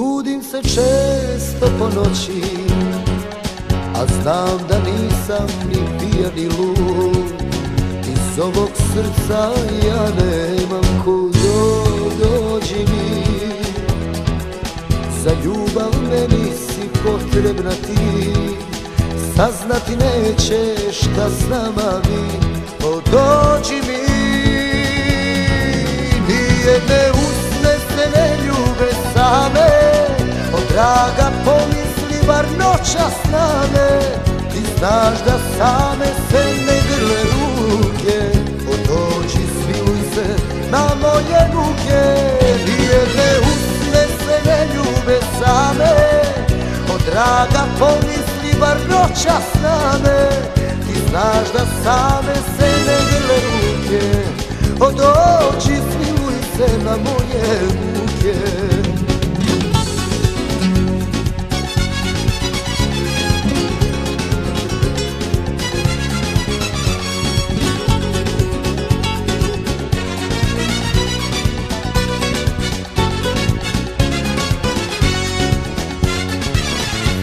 Budim se često po noći, a znam da nisam ni pijan ni lud. Iz ovog srca ja nemam kud, dođi mi. Za ljubav meni si potrebna ti, saznati nećeš šta s nama mi. Dođi mi. Nijedne usne se ne ljube same, od draga pomisli bar noćas na me. Ti znaš da same se ne grle ruke, dođi smiluj se na moje muke. Nijedne usne se ne ljube same, od draga pomisli bar noćas na me. Ti znaš da same se ne grle ruke, dođi smiluj se na moje muke.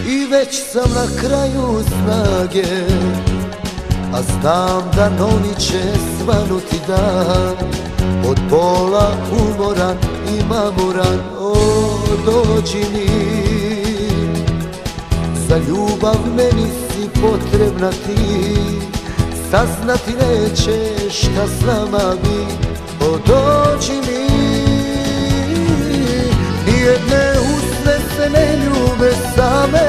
I već sam na kraju snage, a znam da novi će svanuti dan. Od bola umoran i mamuran, dođi mi. Za ljubav meni si potrebna ti, saznati nećeš šta s nama bi. Dođi mi. Nijedne usne se ne ljube same,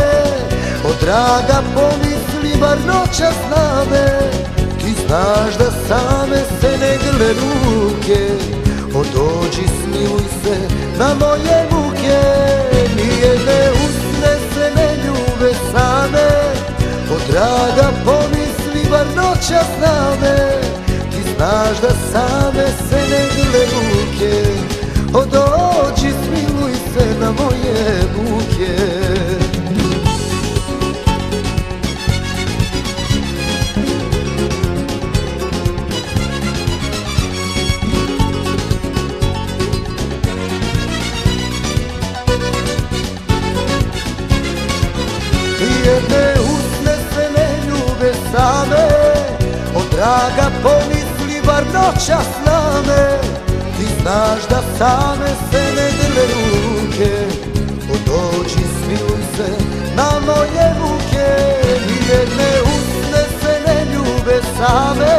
od draga pomisli bar noćas na me. Ti znaš da same se ne grle ruke, dođi smiluj se na moje muke. Nijedne usne se ne ljube same, od draga pomisli bar noćas na me. Ti znaš da same se ne grle ruke, dođi smiluj se na moje muke. Nijedne usne se ne ljube same, od draga pomisli bar noćas na me. Ti znaš da same se ne grle ruke, dođi smiluj se na moje muke. Nijedne usne se ne ljube same,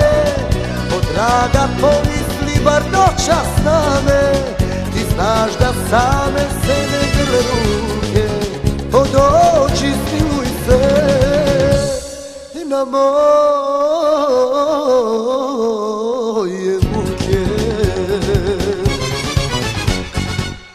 od draga pomisli bar noćas na me. Ti znaš da same se ne grle ruke, dođi smiluj se na moje muke.